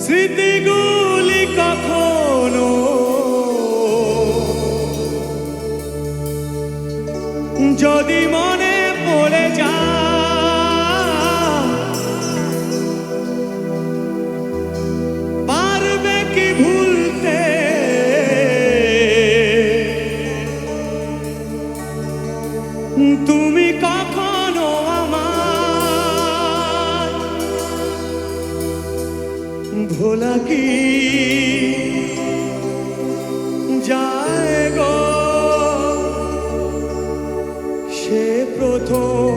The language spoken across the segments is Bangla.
স্মৃতিগুলি কখনো যদি মনে পড়ে যায়, পারবে কি ভুলতে তুমি কখনো আমার ভোলা কি যায় গো সে প্রথম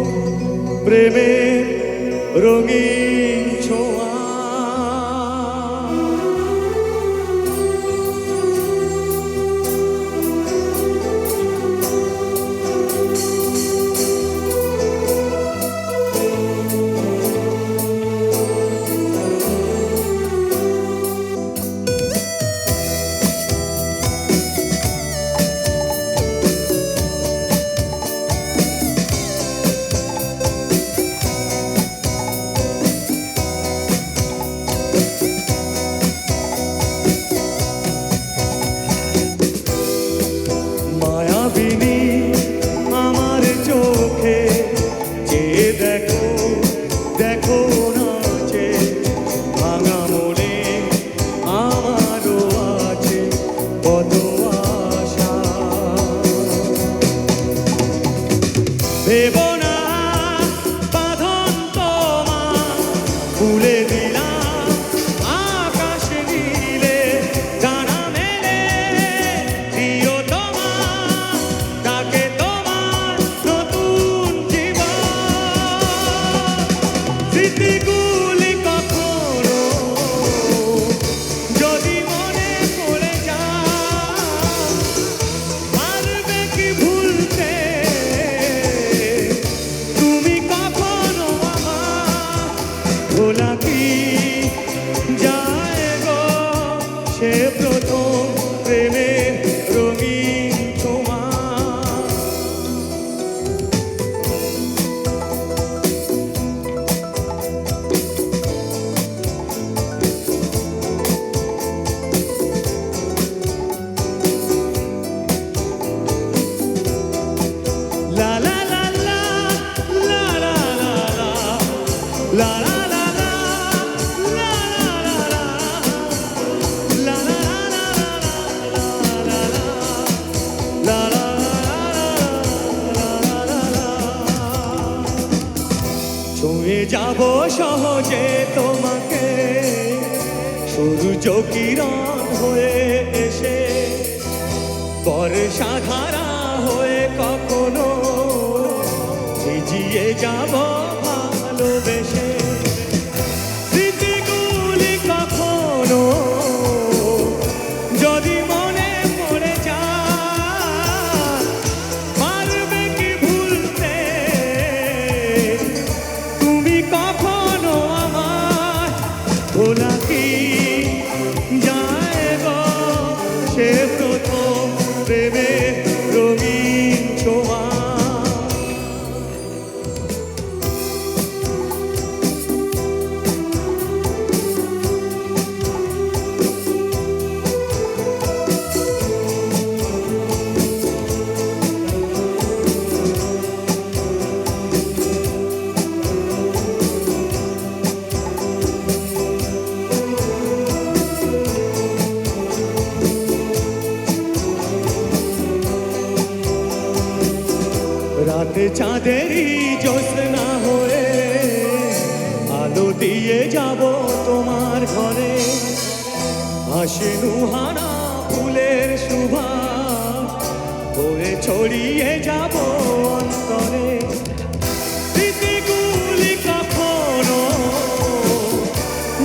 প্রেমের রঙিন ছোঁয়া। মায়াবিনী আমার চোখে চেয়ে দেখো, দেখো নাচে ভাঙা মনে আমারও আছে কত আশা। ভেবো না বাঁধন তোমার খুলে দিলাম আকাশ নীলে জানা মেলে দিও তোমার ডাকে তোমার নতুন জীবন। স্মৃতিগুলি কখনো যদি মনে পড়ে যায়, পারবে কি ভুলতে তুমি কখনো আমার ভোলা কি যায় গো সে প্রথম প্রেমের রঙিন ছোঁয়া। লা লা লা লা লা লা লা লা লা লা ছুঁয়ে যাব সহজে তোমাকে সূর্য কিরণ হয়ে এসে, বর্ষা ধারা হয়ে কখনো ভিজিয়ে যাব ভালোবেসে। স্মৃতিগুলি কখনো যদি মনে পড়ে যায়, পারবে কি ভুলতে তুমি কখনো আমার ভোলা কি যায় গো সে প্রথম প্রেমের রঙিন ছোঁয়া। রাতে চাঁদেরই জ্যোৎস্না হয়ে আলো দিয়ে যাব তোমার ঘরে, হাসি নুহানা ফুলের সুবাস বয়ে ছড়িয়ে যাব অন্তরে। স্মৃতিগুলি কখনো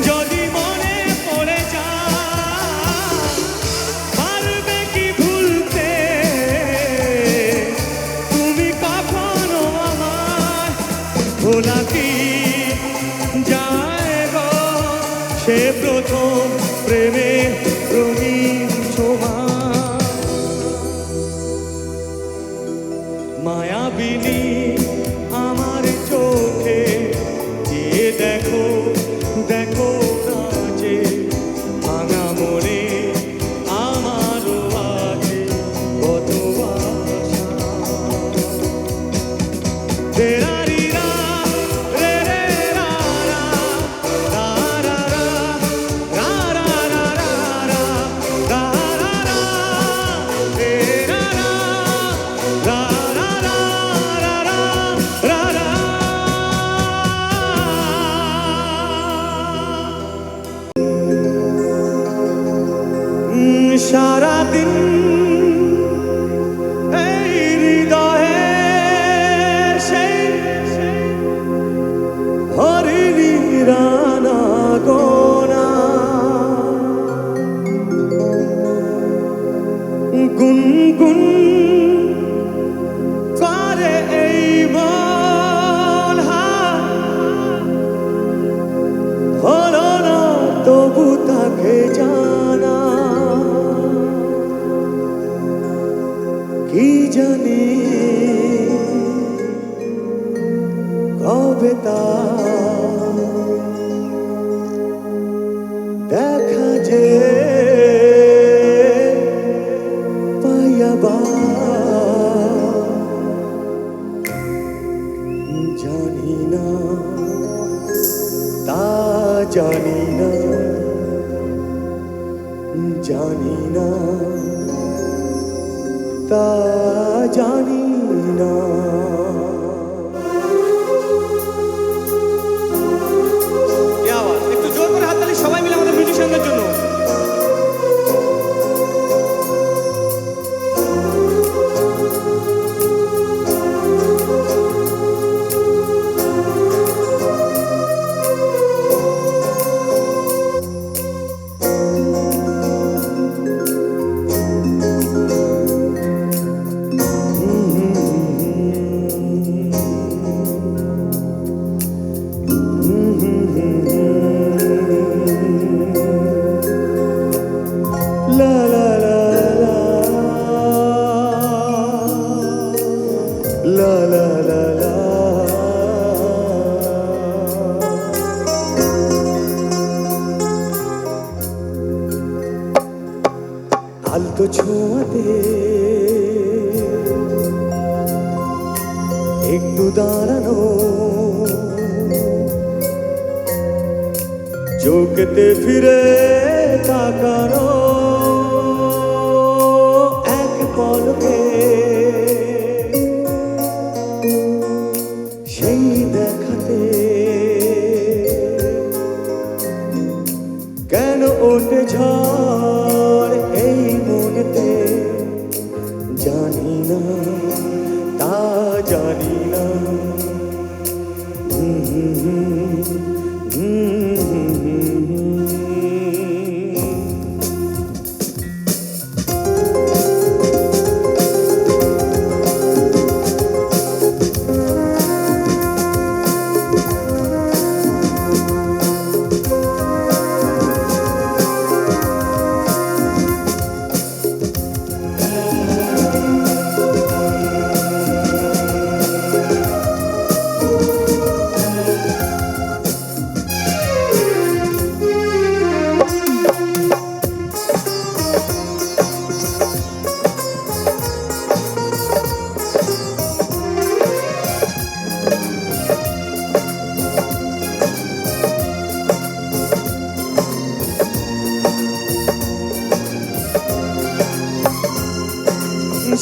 যদি মনে পড়ে যায়, পারবে কি ভুলতে তুমি কখনো আমার ভোলা কি যায় গো সে প্রথম প্রেমের রঙিন ছোঁয়া। মায়াবিনী আমার চোখে চেয়ে দেখো, দেখো নাচে সারাদিন এই হৃদয়ে সেই হরিণীর আনাগোনা গুনগুন করে এই মন হলো না তবু তাকে জানা কি জানি কবে তা দেখা যে পাইবা জানি না তা জানি না জানি না তা জানি না একটু জোর করে হাততালি সবাই মিলে আমাদের মিউজিশিয়ানদের জন্য আলতো ছোঁয়াতে একটু দাঁড়ানো চোখেতে ফিরে তাকানো এক পলকে সেই দেখাতে কেন ওঠে ঝড় এই মনেতে জানি না তা জানি না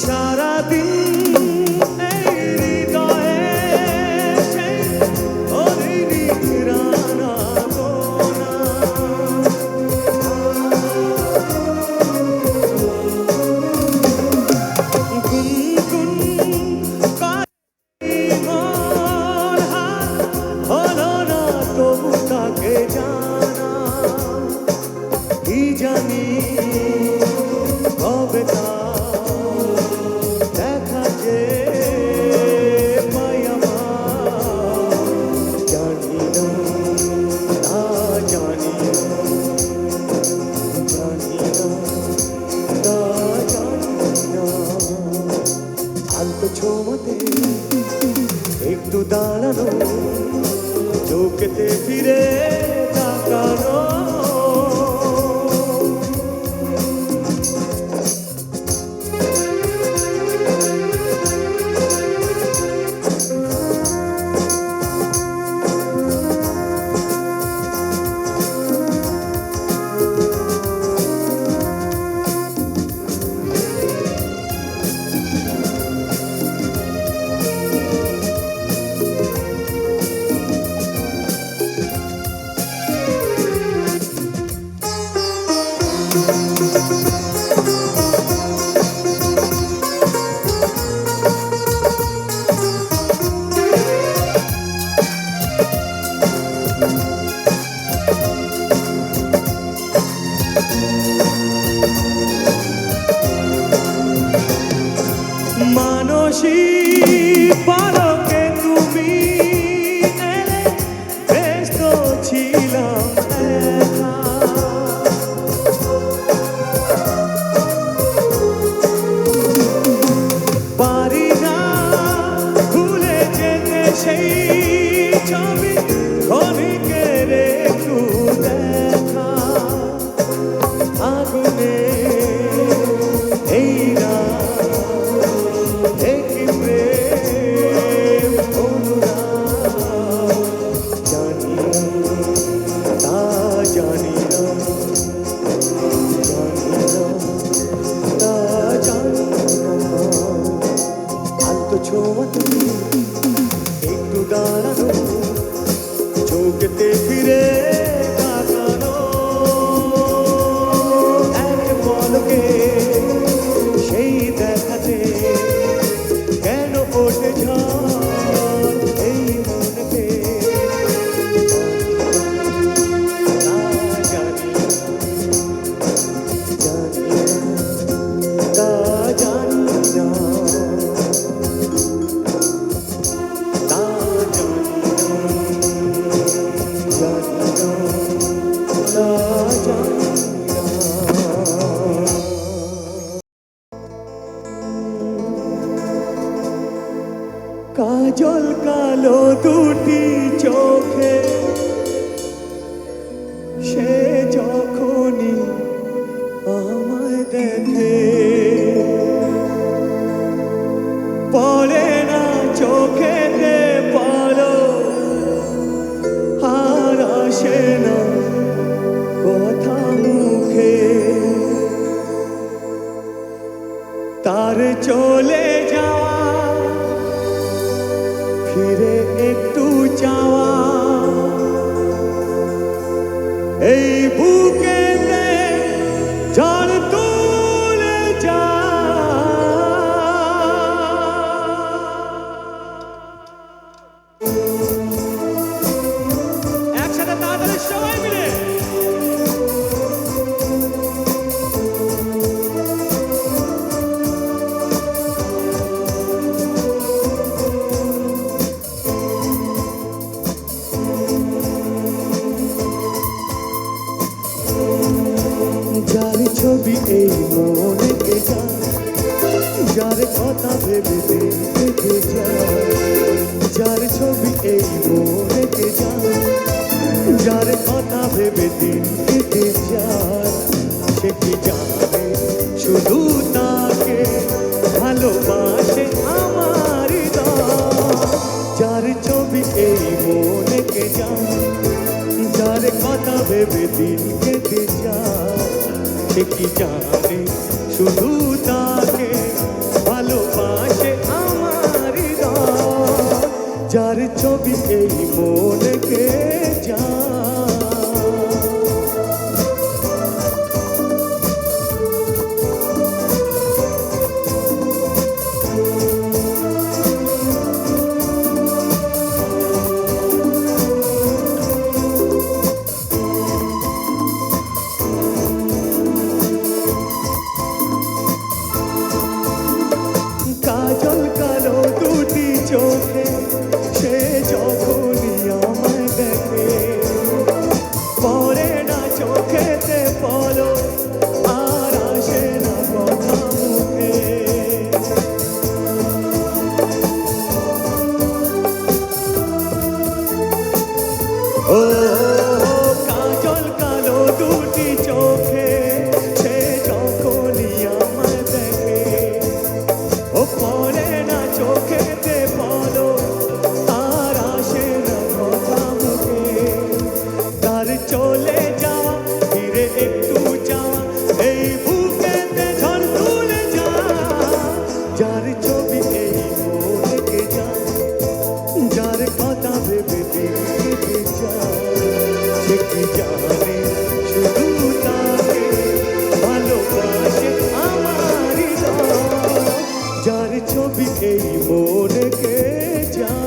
সারাদিন এই হৃদয়ে সেই হরিণীর আনাগোনা গুনগুন করে মন হলো না তবু তাকে জানা কি জানি কবে তা ছোঁয়াতে একটু দাঁড়ানো চোখেতে ফিরে চলে যাওয়া, ফিরে একটু চাওয়া, এই বুকেতে ঝড় তুলে যা। একসাথে তাড়াতাড়ি সবাই মিলে যার ছবি এই মনে কে যায়, যার কথা ভেবে দেখে যায়, যার ছবি এই মনে কে যায়, যার কথা ভেবে দিন কেটে যায়, সে কি জানে শুধু তাকে ভালোবাসে আমার হৃদয়। যার ছবি এই মনে কে যায়, যার কথা ভেবে দিন কেটে যায়, সে কি জানে শুধু তাকে ভালোবাসে আমার হৃদয়। যার ছবি এই মনে কে যায়। কাজল কালো দুটি চোখে সে যখনই আমায় দেখে, পরে না চোখেতে বলো আর আসে না কথা মুখে। ও কাজল কালো দুটি চোখে সে যখনই আমায় দেখে, ও পরে না চোখেতে বলো আর আসে না কথা মুখে। তার চলে যাওয়া, ফিরে একটু যাওয়া, এই বুকেতে ঝড় তুলে যা। যার ছবি এই মনে কে যায়, যার কথা ভেবে দিন কেটে যায়, সে কি জানে শুধু তাকে ভালোবাসে আমার হৃদয়। যার ছবি এই মনে কে যায়।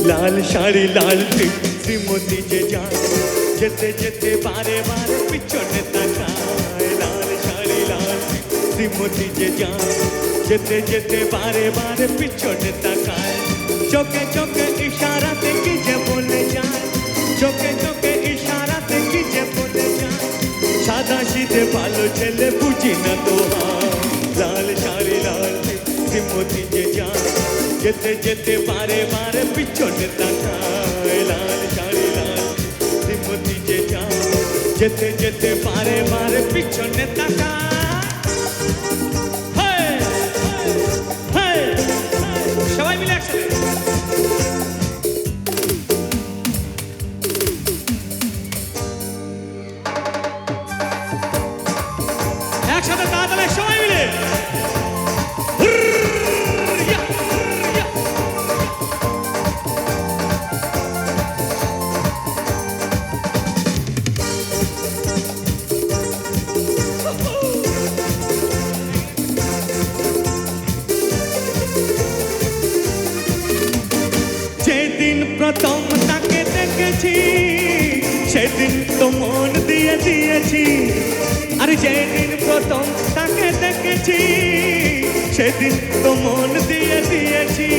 লাল শাড়ি লাল টিপ শ্রীমতী যে যায় যেতে যেতে বারে বারে পিছনে তাকায় লাল শাড়ি লাল টিপ শ্রীমতী যে যায় যেতে যেতে বারে বারে পিছনে তাকায় চোখে চোখে ইশারাতে কি যে বলে যায় চোখে চোখে ইশারাতে কি যে বলে যায় সাদা শীতে ভালো ছেলে বুঝি না তো লাল শাড়ি লাল টিপ শ্রীমতী যে যায় যেতে যেতে বারে বারে পিছনে তাকায় লাল শাড়ি লাল শ্রীমতী যে যায় যেতে যেতে বারে বারে পিছনে তাকায় সবাই মিলে একসাথে একসাথে তাড়াতাড়ি সবাই মিলে যেদিন প্রথম তাকে দেখেছি সেদিন তো মন দিয়ে দিয়েছি আর যেদিন প্রথম তাকে দেখেছি সেদিন তো মন দিয়ে দিয়েছি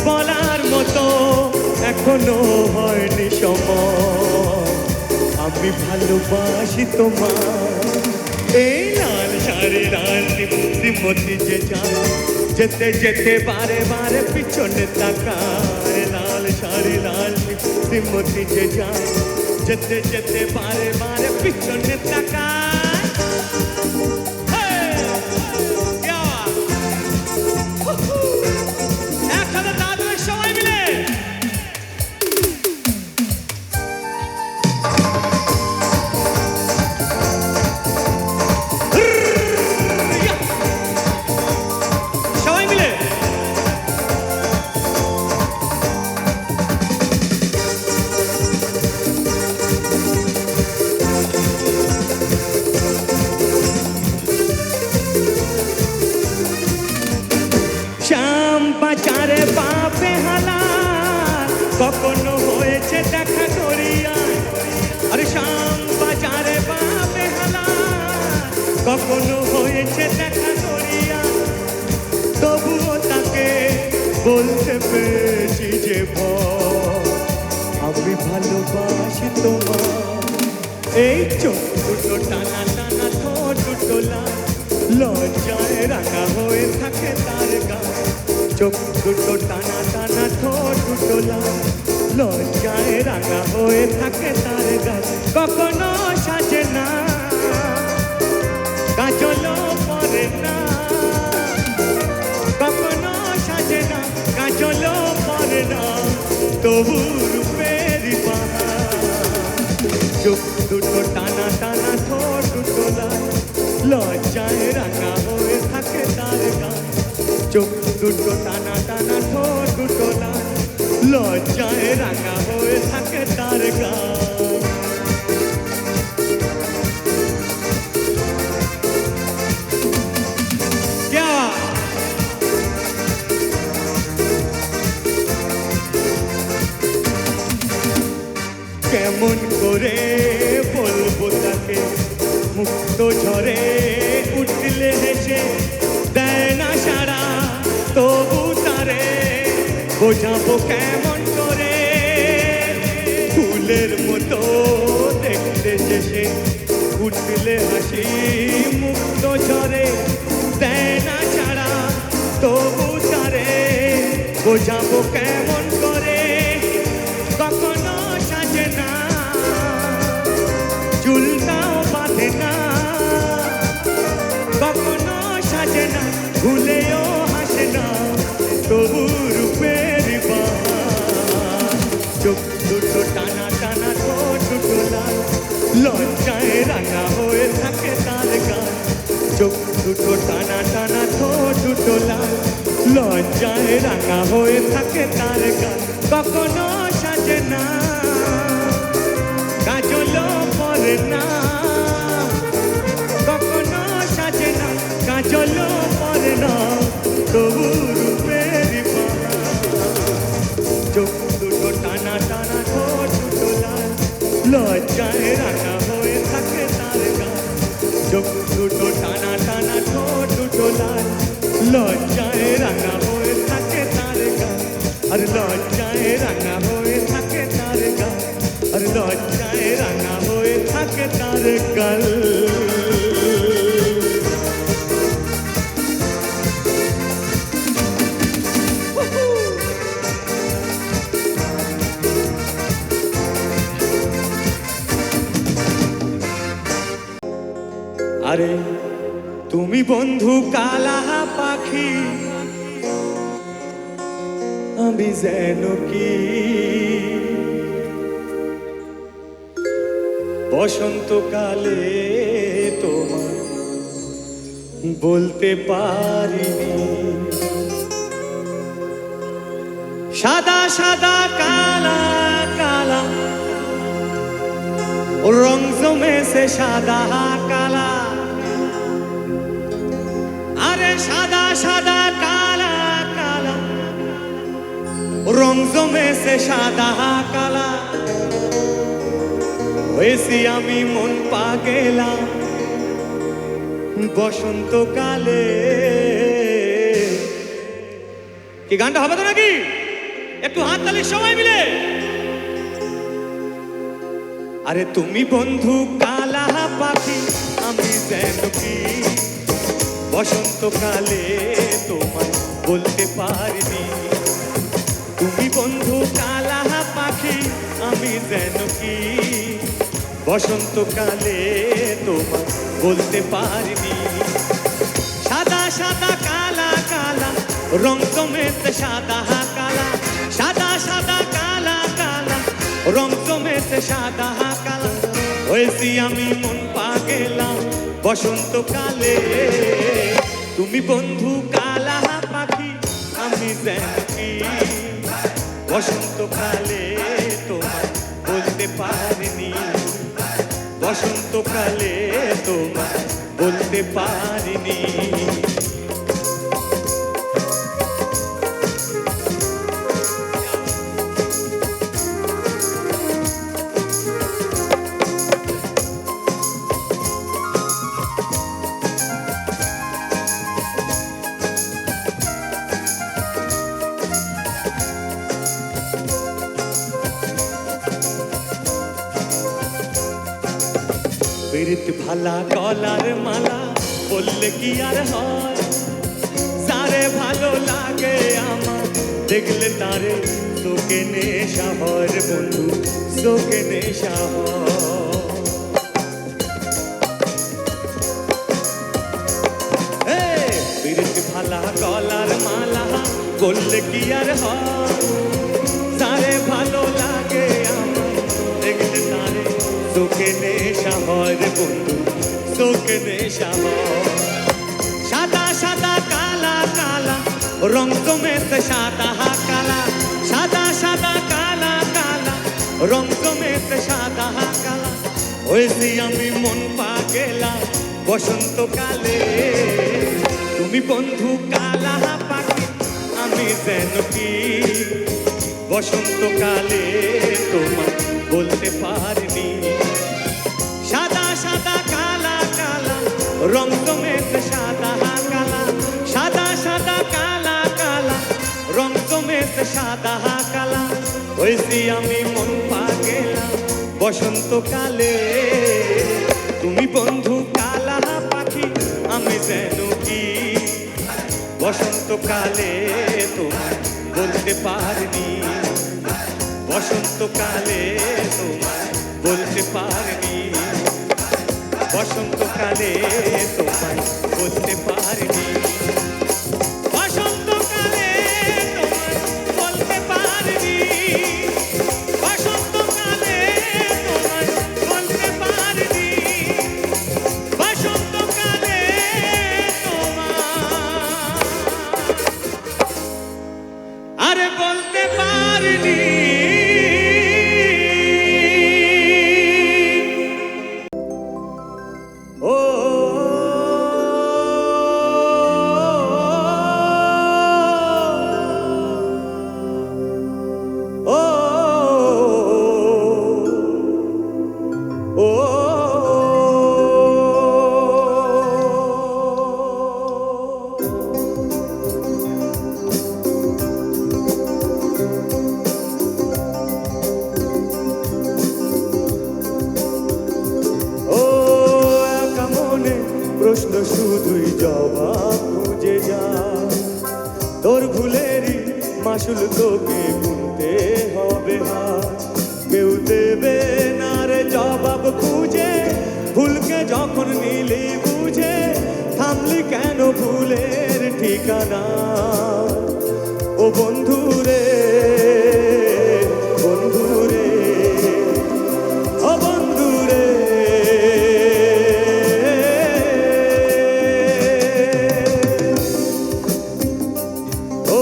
বলার মতো এখনো হয়নি সময় আমি ভালোবাসি তোমার এই লাল শাড়ি লাল শ্রীমতী যে যায় যেতে যেতে বারে বারে পিছনে তাকায় লাল শাড়ি লাল শ্রীমতী যে যায় যেতে যেতে বারে বারে পিছনে তাকায় একসাথে দাদু সবাই মিলে শ্যাম বাজারে বাপে হালা কখনো হয়েছে দেখা করিয়া আরে শ্যাম বাজারে বাপে হালা কখনো হয়েছে দেখা করিয়া তবুও তাকে বলতে পেরেছি যে আমি ভালোবাসি তোমার এই চোখ দুটো টানা টানা ঠোঁট দুটো লাল লজ্জায় রাঙা হয়ে থাকে তার গায়ে চোখ দুটো টানা টানা ঠোঁট দুটো লাল লজ্জায় রাঙা হয়ে থাকে তার গায়ে কখনো সাজে না কাজলও পরে না কখনো সাজে না কাজলও পরে না তবু রূপের বাহার চোখ দুটো টানা টানা ঠোঁট দুটো লাল লজ্জায় রাঙা হয়ে থাকে তার গায়ে চোখ দুটো টানা টানা ঠোঁট দুটো লাল লজ্জায় রাঙা হয়ে থাকে তার গায়ে কেমন করে বলবো তাকে মুক্ত ঝরে উঠলে হেসে দেয় না সারা তবু তারে বোঝাবো কেমন করে ফুলের মতো দেখতে শেষে উঠলে হাসি মুক্ত ঝরে দেয় না সারা তবু তারে বোঝাবো কেমন করে কখনো সাজে না চুলটাও বাঁধে না কখনো সাজে না ভুলেও হাসে না তবু রূপের বাহার চোখ দুটো টানা টানা ঠোঁট দুটো লাল লজ্জায় রাঙা হয়ে থাকে তার গায়ে চোখ দুটো টানা টানা ঠোঁট দুটো লাল লজ্জায় রাঙা হয়ে থাকে তার গায়ে কখনো সাজে না কাজলও পরে না কখনো সাজে না কাজলও পরে না তবু রূপের বাহার চোখ আর লজ্জায় রাঙা হয়ে থাকে তার গাল, আর লজ্জায় রাঙা হয়ে থাকে তার গাল। আরে তুমি বন্ধু কালা পাখি, আমি যেন কি বসন্তকালে তোমায় বলতে পারিনি। সাদা সাদা কালা কালা রং জমেছে সাদা কালা, আরে সাদা সাদা কালা কালা রং জমেছে সাদা কালা। হয়েছি আমি মন পাগেলা বসন্তকালে। কি গানটা হবে তো নাকি? একটু হাত তালির সবাই মিলে। আরে তুমি বন্ধু কালা পাখি, আমি যেন কি বসন্তকালে তোমায় বলতে পারিনি। তুমি বন্ধু কালা পাখি, আমি যেন কি বসন্তকালে তোমায় বলতে পারিনি। সাদা সাদা কালা কালা রং জমেছে সাদা কালা, সাদা সাদা কালা কালা রং জমেছে সাদা কালা। হয়েছি আমি মন পাগেলা বসন্তকালে। তুমি বন্ধু কালা পাখি, আমি যেন কি বসন্তকালে তোমায় বলতে পারিনি। বসন্তকালে তোমায় বলতে পারিনি। প্রীত ভালা গলার মালা বললে কি আর হয়, যারে ভালো লাগে আমার দেখলে তারে চোখে নেশা হয় রে বন্ধু, চোখে নেশা হয়। প্রীত ভালা গলার মালা বললে কি আর হয়, যারে ভালো লাগে আমার দেখলে তারে চোখে নেশা হয় রে বন্ধু, চোখে নেশা হয়। সাদা সাদা কালা কালা রং জমেছে সাদা কালা, সাদা সাদা কালা কালা রং জমেছে সাদা কালা। হয়েছি আমি মন পাগেলা বসন্তকালে। তুমি বন্ধু কালা পাখি, আমি যেন কি বসন্তকালে তোমায় বলতে পারিনি। সাদা সাদা কালা কালা রং জমেছে সাদা কালা, সাদা সাদা কালা কালা রং জমেছে সাদা কালা। হয়েছি আমি মন পাগেলা বসন্তকালে। তুমি বন্ধু কালা পাখি, আমি যেন কি বসন্তকালে তোমায় বলতে পারিনি। বসন্তকালে তোমায় বলতে পারিনি। বসন্তকালে তোমায় বলতে পারিনি। বসন্তকালে তোমায় বলতে পারিনি। বসন্তকালে তোমায় বলতে পারিনি। বসন্তকালে তোমায় আরে বলতে পারিনি। মাসুল তোকে গুনতে হবে হাত। কেউ দেবে না রে জবাব খুঁজে, ভুলকে যখন নিলি বুঝে থামলি কেন ভুলের ঠিকানা। ও বন্ধু রে, বন্ধু রে, ও বন্ধু রে। ও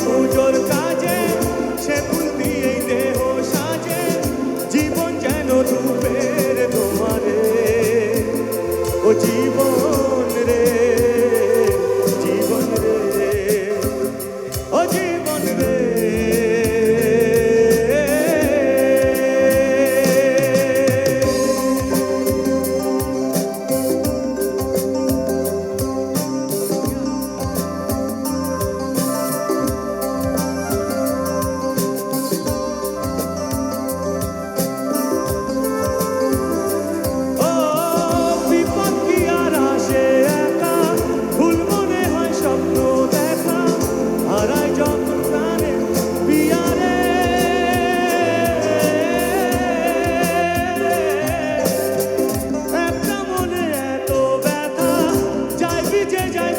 পুজোর কাজে সে ফুল দিয়েই দেহ সাজে, জীবন যেন ধূপের তোমারে। ও জীবন রে, জীবন রে, ও জীবন রে।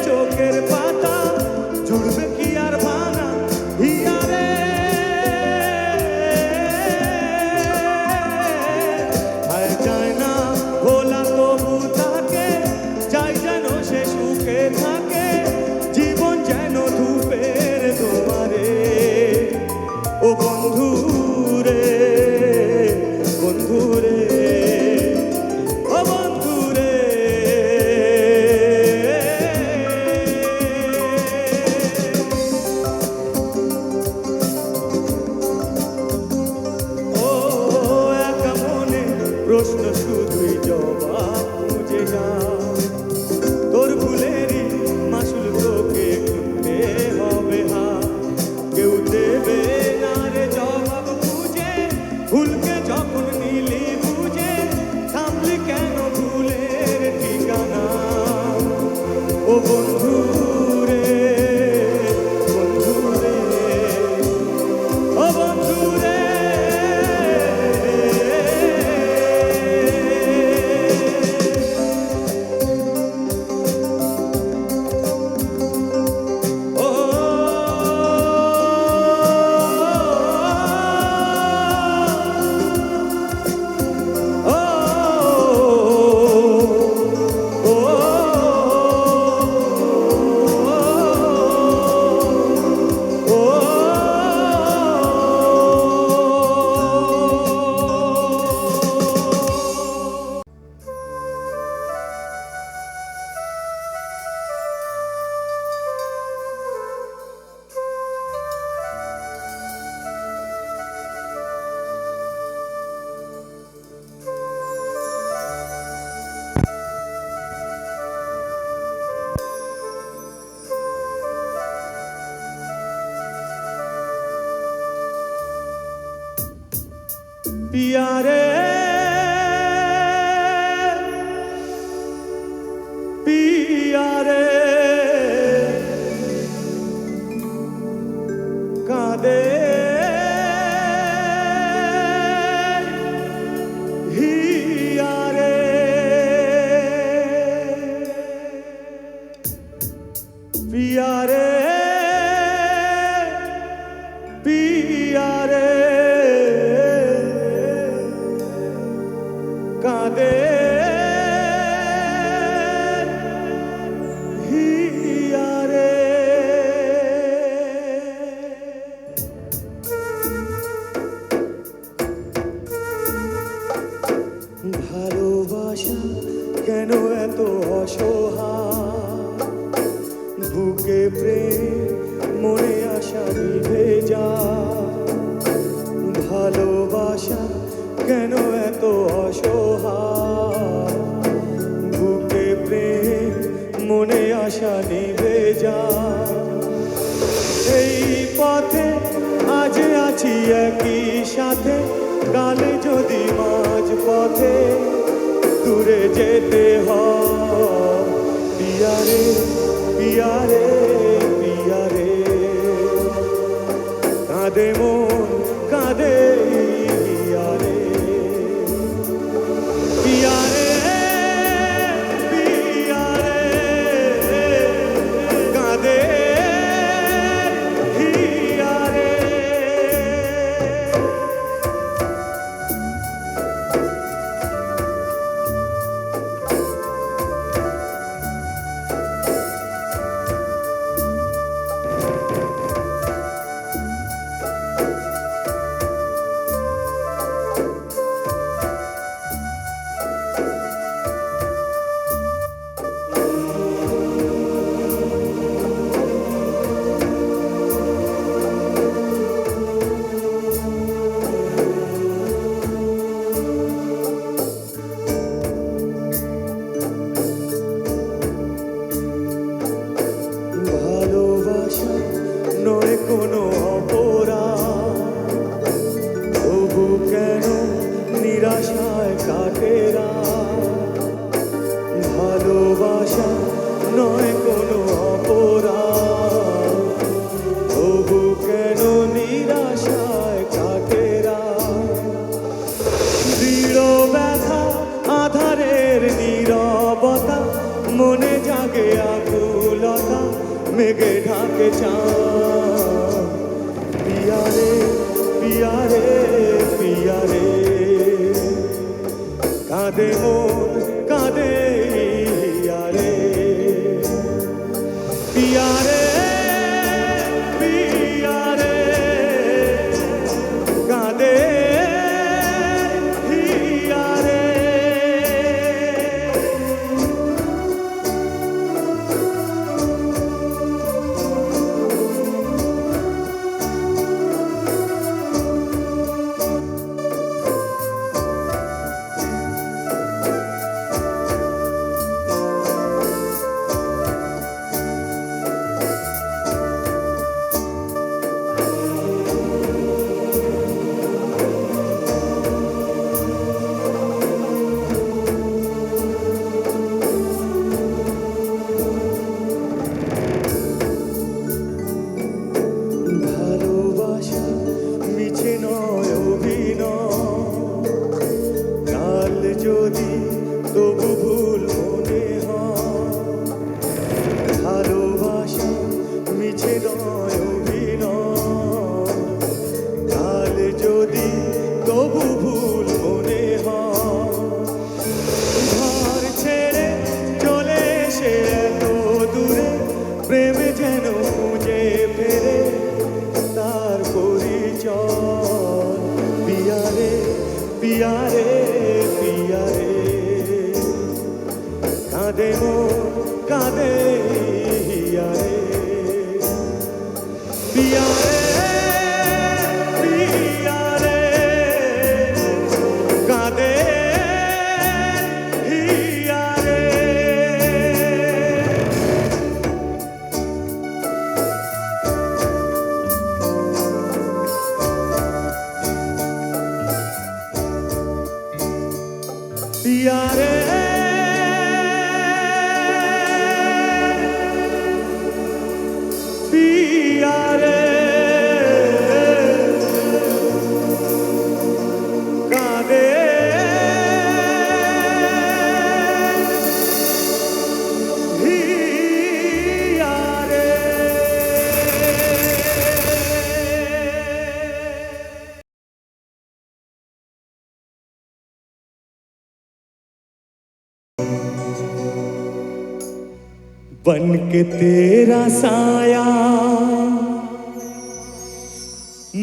চোখের পাতা জুড়বে কি আর ভাঙা হিয়ারে। হায় যায় না ভোলা তবু তাকে, যাই যেন সে সুখে থাকে, জীবন যেন ধূপের তোমারে। ও বন্ধু রে, বন্ধু রে, ও বন্ধু রে। প্রশ্ন শুধুই জবাব খুঁজে যা, তোর ভুলেরই মাসুল তোকে গুনতে হবে হাত। কেউ দেবে না রে জবাব খুঁজে, ভুলকে যখন নিলি বুঝে থামলি কেন ভুলের ঠিকানা। ও বন্ধু রে, বন্ধু রে, ও বন্ধু রে। पिया रे पिया रे कादे हिया रे কেন এত অসহায় বুকে প্রেম মনে আশা নিভে যায় ভালোবাসা কেন এত অসহায় বুকে প্রেম মনে আশা নিভে যায় এই পথে আজ আছি একই সাথে কালে যদি মাঝ পথে দূরে যেতে হয় পিয়ারে পিয়ারে পিয়ারে কাঁদে মন কাঁদে পিয়ারে পিয়ারে পিয়ারে কাঁদে পিয়ারে ভালোবাসা নয় কোনো অপরাধ তবু কেন নিরাশায় কাটে রাত ভালোবাসা নয় কোনো অপরাধ তবু কেন নিরাশায় কাটে রাত দৃঢ় ব্যথা আধারের নীরবতা মনে জাগে আকুলতা মেঘে ঢাকে চাঁদ পিয়ারে পিয়ারে পিয়ারে কাঁদে মন কাঁদে পিয়ারে পিয়ারে পিয়ারে কাঁদে পিয়ারে ভালোবাসা মিছে নয় অভিনয় কাল যদি তবু ভুল মনে হয় ভালোবাসা মিছে নয় অভিনয় কাল যদি তবু ভুল মনে হয় ঘর ছেড়ে চলে এসে এত দূরে প্রেমে যেন খুঁজে ফেরে তার পরিচয় পিয়ারে পিয়ারে পিয়ারে কাঁদে মন কাঁদে পিয়ারে পিয়ারে পিয়ারে কাঁদে পিয়ারে পিয়ারে পিয়ারে কাঁদে পিয়ারে बन के तेरा साया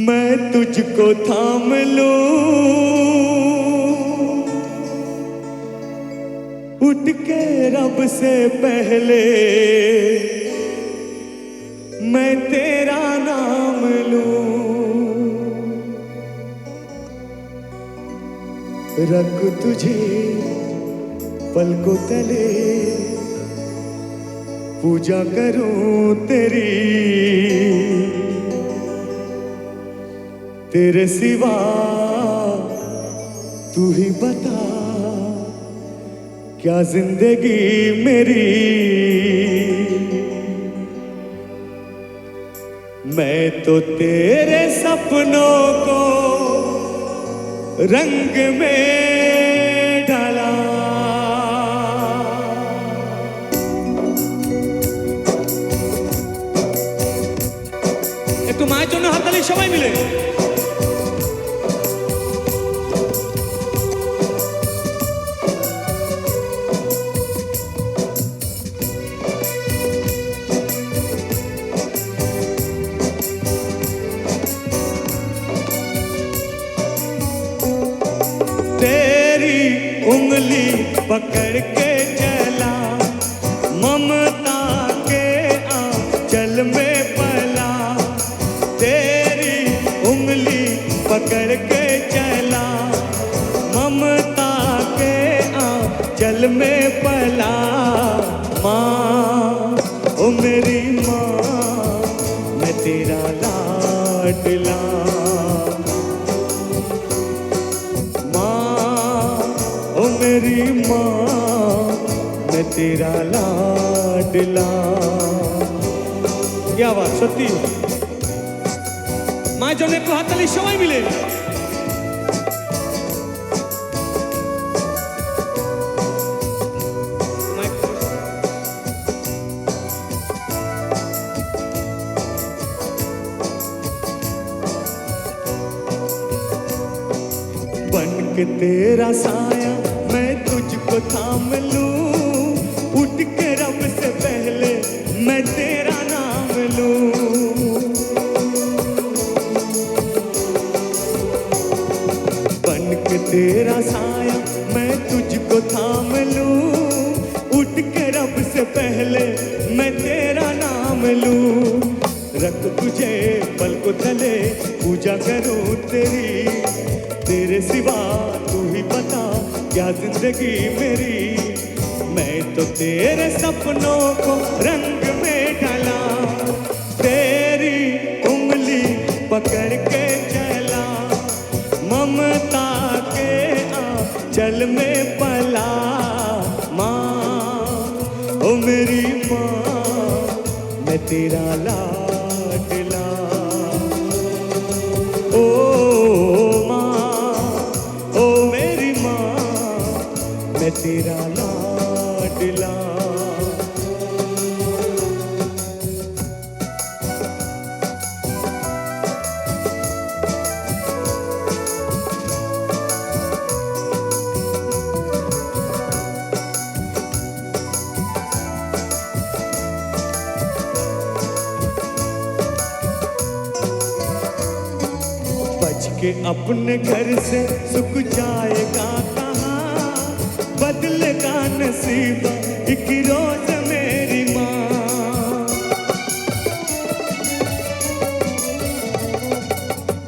मैं तुझको थाम लूं उठ उठ के रब से पहले मैं तेरा नाम लूं, रख तुझे पलकों तले, पूजा करूं तेरी, तेरे सिवा तू ही बता क्या जिंदगी मेरी। मैं तो तेरे सपनों को रंग में डाला, একটু মায়ের জন্য হাততালি সবাই মিলে। तेरी उंगली पकड़ के चला, ममता के आंचल में पला। तेरी उंगली पकड़ के चला, ममता के आंचल में पला। माँ ओ मेरी माँ, मैं तेरा लाडला। मेरी माँ मैं तेरा लाडला। क्या बात, सत्य माँ जन एक हाथताली सबाई मिले। बन के तेरा साया मैं तुझको थाम लूं, उठ के रब से पहले मैं तेरा नाम लूं। बन के तेरा साया मैं तुझको थाम लूं, उठ के रब से पहले मैं तेरा नाम लूं। रख तुझे पलकों तले, पूजा करूं तेरी, तेरे सिवा तू ही बता क्या जिंदगी मेरी। मैं तो तेरे सपनों को रंग में डाला, तेरी उंगली पकड़ के चला, ममता के आंचल में पला। माँ ओ मेरी माँ मैं तेरा लाडला। ओ मैं तेरा लाडला। बच के अपने घर से सुख जाएगा, बदलेगा नसीब एक रोज मेरी माँ।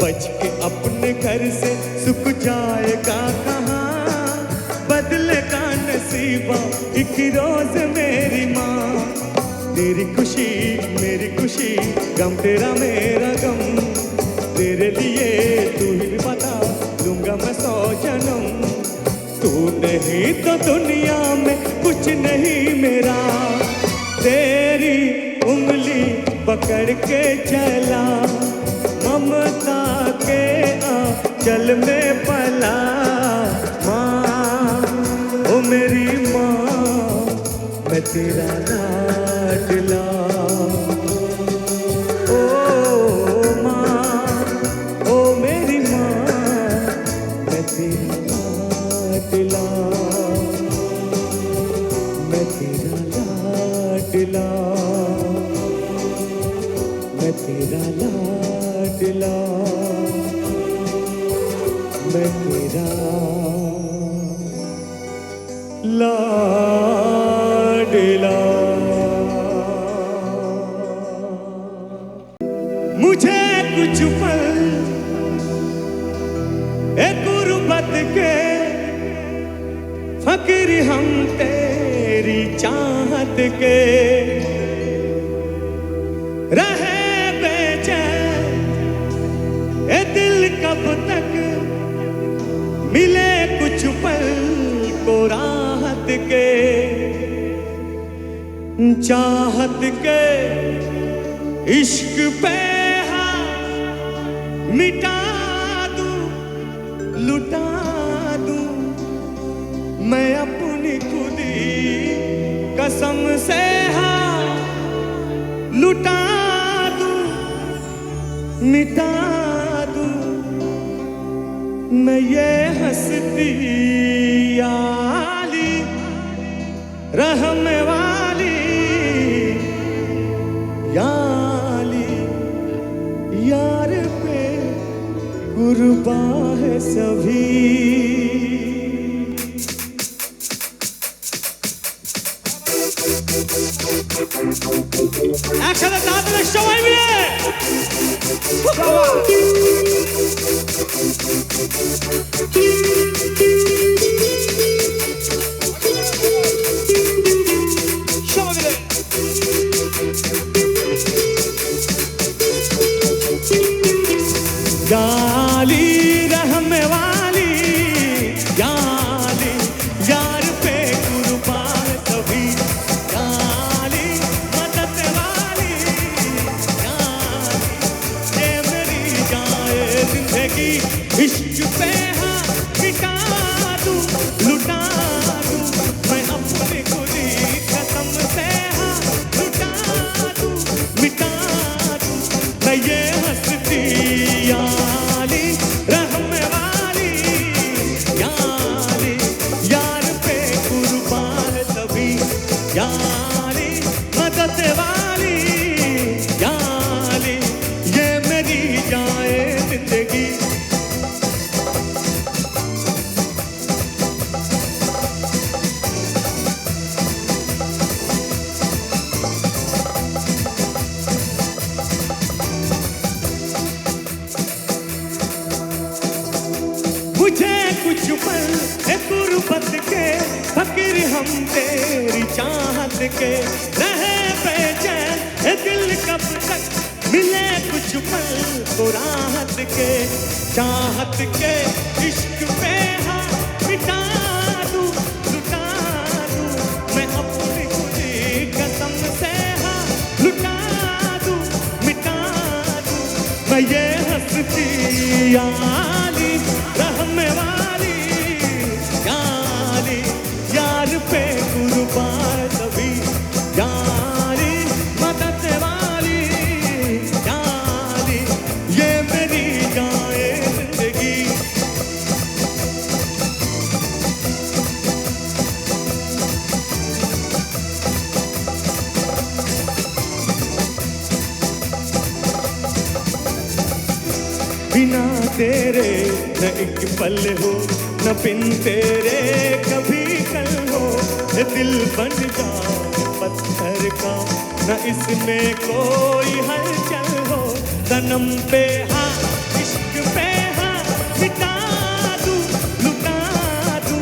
बच के अपने घर से सुख जाएगा कहाँ, बदलेगा नसीब एक रोज मेरी माँ। तेरी खुशी मेरी खुशी, गम तेरा मेरा गम, तेरे लिए तू ही बता लूंगा मैं 100 जन्म। तू नहीं तो दुनिया में कुछ नहीं मेरा, तेरी उंगली पकड़ के चला, ममता के आंचल में पला। माँ ओ मेरी माँ मैं तेरा लाडला। ओ माँ ओ मेरी माँ मैं तेरा लाडला, मैं तेरा लाडला, मैं तेरा लाडला, मैं तेरा लाडला। चाहत के रहे बेचैन ए दिल कब तक मिले कुछ पल को राहत के चाहत के इश्क पे हाथ मिटा दूं लुटा दूं मैं अपनी खुदी कसम से हाथ लुटा दूं मिटा दूं मैं ये हंसती आली रहम वाली याली यार पे कुर्बा है सभी Action at the other show I गाली रहम वाली गाली यार पे कुर्बान सभी गाली मदद वाली गाली ये मेरी जाए जिंदगी इश्क पे हाथ मिटा दूं लुटा दूं मैं अपनी खुदी कसम से हाथ लुटा दूं मिटा दूं मैं ये हंसती याली रहम वाली याली यार पे कुर्बान सभी याली मदद वाली याली ये मेरी जाए जिंदगी मुझे कुछ पल है गुर्बत के फकीर हम तेरी चाहत के रहे बेचैन है दिल कब तक मिले कुछ पल तो राहत के चाहत के इश्क पे हाथ मिटा दूं लुटा दूं मैं अपनी खुदी कसम से हाथ लुटा दूं मिटा दूं मैं ये हंसती याली रहम वाली याली यार पे कुर्बान सभी याली मदद वाली याली ये मेरी जाए जिंदगी बिना तेरे न एक पल हो न बिन तेरे कभी कल हो ये दिल बन जा पत्थर का न इसमें कोई हलचल हो सनम पे हाथ इश्क पे हाथ मिटा दूं लुटा दूं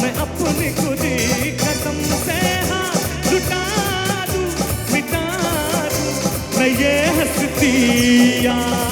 मैं अपनी खुदी कसम से हाथ लुटा दूं मिटा दूं मैं ये हंसती यार